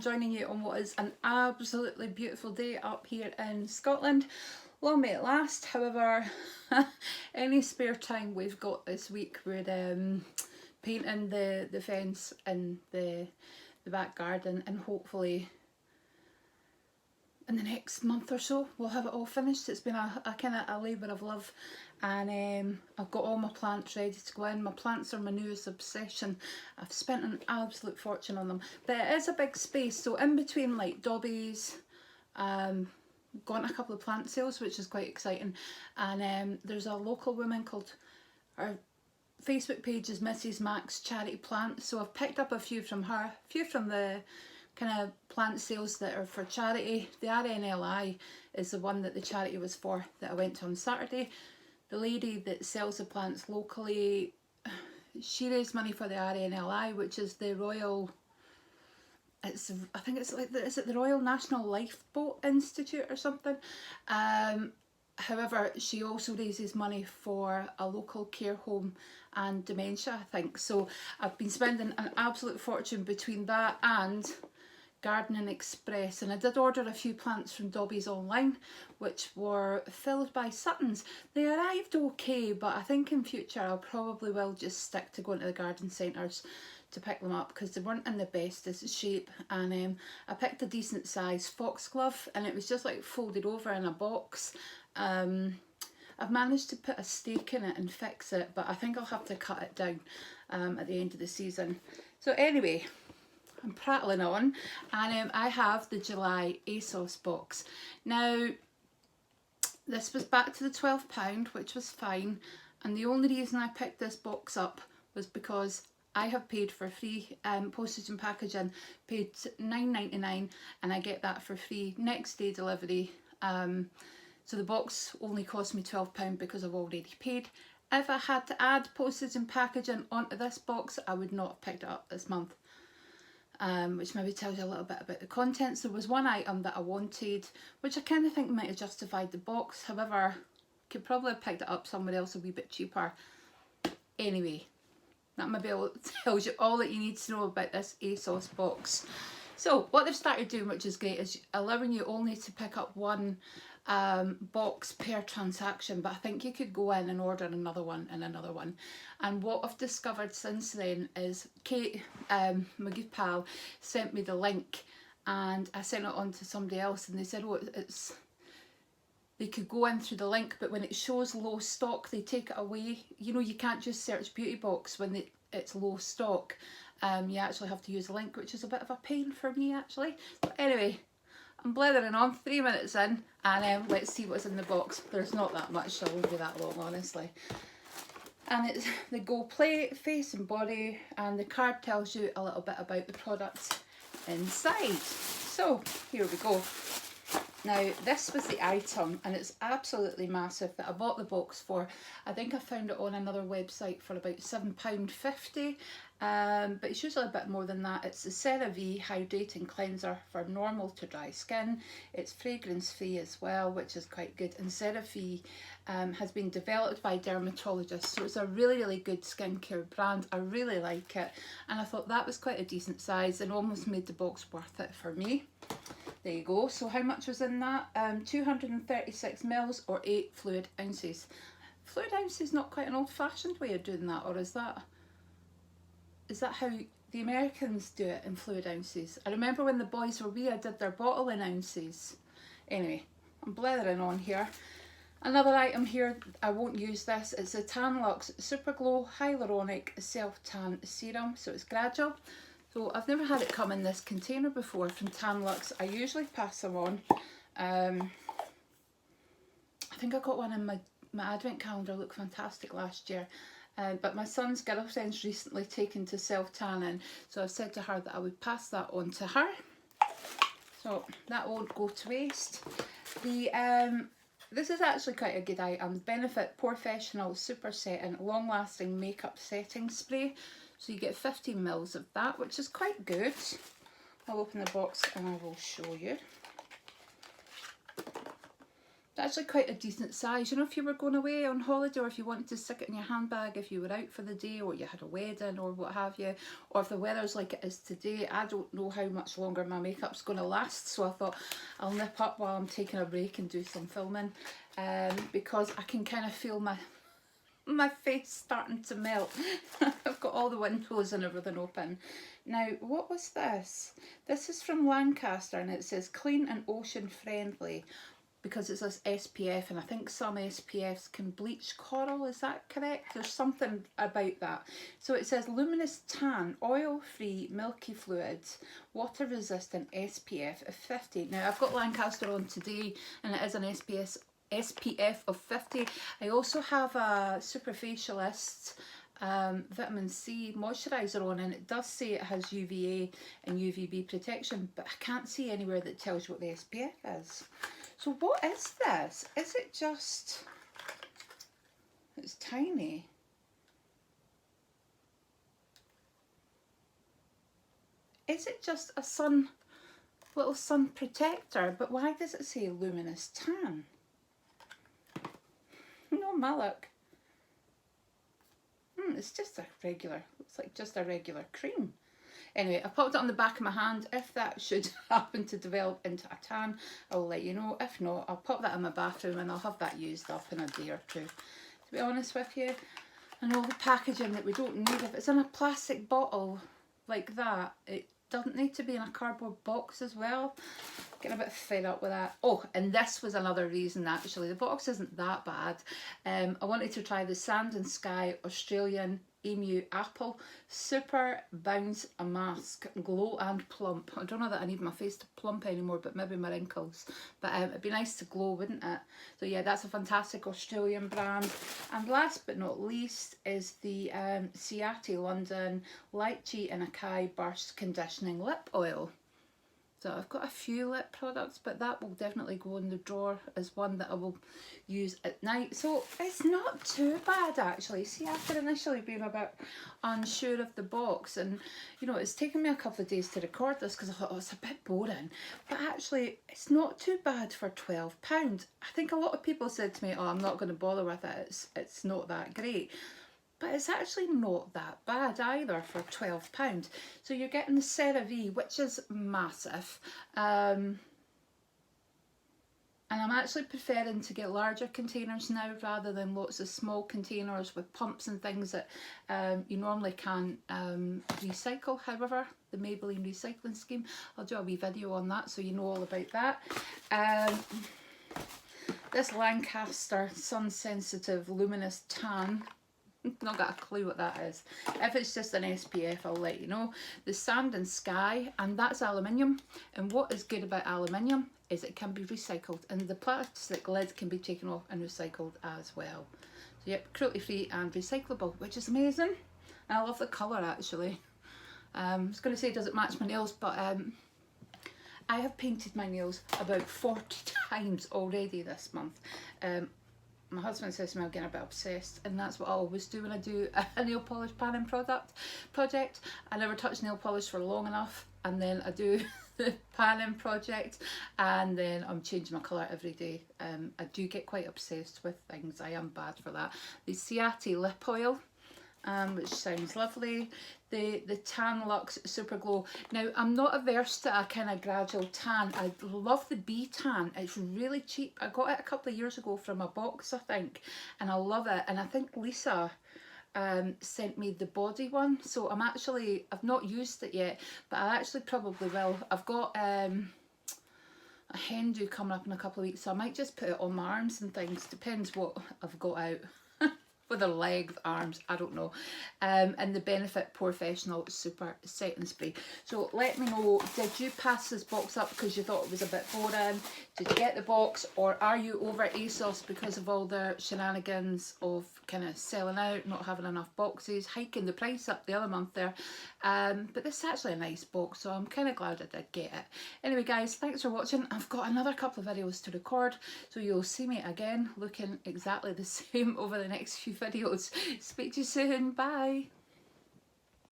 joining you on what is an absolutely beautiful day up here in Scotland. Long may it last. However, any spare time we've got this week, we're painting the fence in the back garden, and hopefully in the next month or so we'll have it all finished. It's been a kind of a labour of love, and I've got all my plants ready to go in. My plants are my newest obsession. I've spent an absolute fortune on them, but it is a big space, so in between like Dobbies, gone to a couple of plant sales, which is quite exciting, and there's a local woman called, her Facebook page is Mrs. Mac's Charity Plant, so I've picked up a few from her, a few from the kind of plant sales that are for charity. The RNLI is the one that the charity was for that I went to on Saturday. The lady that sells the plants locally, she raised money for the RNLI, which is the Royal, I think it's like, is it the Royal National Lifeboat Institute or something? However, she also raises money for a local care home and dementia, I think. So I've been spending an absolute fortune between that and Gardening Express, and I did order a few plants from Dobbies online, which were filled by Suttons. They arrived okay, but I think in future I'll probably will just stick to going to the garden centres to pick them up, because they weren't in the best shape. And I picked a decent size foxglove, and it was just like folded over in a box. I've managed to put a stake in it and fix it, but I think I'll have to cut it down at the end of the season. So anyway, I'm prattling on, and I have the July ASOS box. Now, this was back to the £12, which was fine, and the only reason I picked this box up was because I have paid for free postage and packaging, paid £9.99, and I get that for free next day delivery. So the box only cost me £12 because I've already paid. If I had to add postage and packaging onto this box, I would not have picked it up this month. Which maybe tells you a little bit about the contents. There was one item that I wanted, which I kind of think might have justified the box. However, could probably have picked it up somewhere else a wee bit cheaper. Anyway, that maybe tells you all that you need to know about this ASOS box. So what they've started doing, which is great, is allowing you only to pick up one box per transaction, but I think you could go in and order another one and another one. And what I've discovered since then is Kate, my good pal, sent me the link, and I sent it on to somebody else, and they said, oh, they could go in through the link, but when it shows low stock, they take it away. You know, you can't just search beauty box when it's low stock. You actually have to use a link, which is a bit of a pain for me actually. But anyway, I'm blethering on, 3 minutes in, and let's see what's in the box. There's not that much, so it won't be that long, honestly. And it's the Go Play face and body, and the card tells you a little bit about the products inside. So here we go. Now, this was the item, and it's absolutely massive, that I bought the box for. I think I found it on another website for about £7.50, but it's usually a bit more than that. It's the CeraVe Hydrating Cleanser for normal to dry skin. It's fragrance free as well, which is quite good, and CeraVe has been developed by dermatologists, so it's a really, really good skincare brand. I really like it, and I thought that was quite a decent size and almost made the box worth it for me. There you go. So how much was in that? 236 mils or 8 fluid ounces. Fluid ounces is not quite an old-fashioned way of doing that, or is that how the Americans do it, in fluid ounces? I remember when the boys were wee, I did their bottle in ounces. Anyway, I'm blethering on here. Another item here, I won't use this, it's a Tanlux Super Glow Hyaluronic Self-Tan Serum, so it's gradual. So I've never had it come in this container before from Tanlux. I usually pass them on. I think I got one in my advent calendar, looked fantastic last year. But my son's girlfriend's recently taken to self-tanning, so I've said to her that I would pass that on to her. So that won't go to waste. This is actually quite a good item. Benefit Professional Super Setting Long Lasting Makeup Setting Spray. So you get 15 mils of that, which is quite good. I'll open the box and I will show you. actually quite a decent size. You know, if you were going away on holiday, or if you wanted to stick it in your handbag if you were out for the day, or you had a wedding or what have you, or if the weather's like it is today. I don't know how much longer my makeup's going to last, so I thought I'll nip up while I'm taking a break and do some filming, because I can kind of feel my face starting to melt. I've got all the windows and everything open. Now, what was this? This is from Lancaster, and it says clean and ocean friendly, because it says SPF, and I think some SPFs can bleach coral. Is that correct? There's something about that. So it says luminous tan, oil-free, milky fluids, water-resistant, SPF of 50. Now, I've got Lancaster on today, and it is an SPF of 50. I also have a Superfacialist vitamin C moisturiser on, and it does say it has UVA and UVB protection, but I can't see anywhere that tells you what the SPF is. So what is this? Is it just, it's tiny. Is it just a little sun protector? But why does it say luminous tan? No, my luck. It's just a regular, looks like just a regular cream. Anyway, I popped it on the back of my hand. If that should happen to develop into a tan, I'll let you know. If not, I'll pop that in my bathroom and I'll have that used up in a day or two. To be honest with you, and all the packaging that we don't need, if it's in a plastic bottle like that, it doesn't need to be in a cardboard box as well. Getting a bit fed up with that. Oh, and this was another reason actually. The box isn't that bad. I wanted to try the Sand and Sky Australian Emu Apple Super Bounce a Mask, Glow and Plump. I don't know that I need my face to plump anymore, but maybe my wrinkles. But it'd be nice to glow, wouldn't it? So yeah, that's a fantastic Australian brand. And last but not least is the Ciati London Lychee and Acai Burst Conditioning Lip Oil. So I've got a few lip products, but that will definitely go in the drawer as one that I will use at night. So it's not too bad actually. See, after initially being a bit unsure of the box, and you know, it's taken me a couple of days to record this because I thought, oh, it's a bit boring. But actually, it's not too bad for £12. I think a lot of people said to me, oh, I'm not going to bother with it. It's not that great. But it's actually not that bad either for £12. So you're getting the CeraVe, which is massive. And I'm actually preferring to get larger containers now rather than lots of small containers with pumps and things that you normally can't recycle. However, the Maybelline recycling scheme, I'll do a wee video on that so you know all about that. This Lancaster Sun Sensitive Luminous Tan, not got a clue what that is. If it's just an SPF, I'll let you know. The Sand and Sky, and that's aluminium. And what is good about aluminium is it can be recycled, and the plastic lid can be taken off and recycled as well. So yep, cruelty free and recyclable, which is amazing. And I love the colour actually. I was going to say, does it match my nails? But I have painted my nails about 40 times already this month. My husband says to me I'm getting a bit obsessed, and that's what I always do when I do a nail polish panning project. I never touch nail polish for long enough, and then I do the panning project, and then I'm changing my colour every day. I do get quite obsessed with things. I am bad for that. The Ciati lip oil, which sounds lovely. The Tan Luxe Super Glow. Now, I'm not averse to a kind of gradual tan. I love the Bee Tan. It's really cheap. I got it a couple of years ago from a box, I think, and I love it. And I think Lisa sent me the body one, so I've not used it yet, but I actually probably will. I've got a hen do coming up in a couple of weeks, so I might just put it on my arms and things. Depends what I've got out. Whether legs, arms, I don't know. And the Benefit Professional Super Setting Spray. So let me know, did you pass this box up because you thought it was a bit boring? Did you get the box, or are you over ASOS because of all the shenanigans of kind of selling out, not having enough boxes, hiking the price up the other month there? But this is actually a nice box, so I'm kind of glad I did get it. Anyway guys, thanks for watching. I've got another couple of videos to record, so you'll see me again looking exactly the same over the next few videos. Speak to you soon. Bye.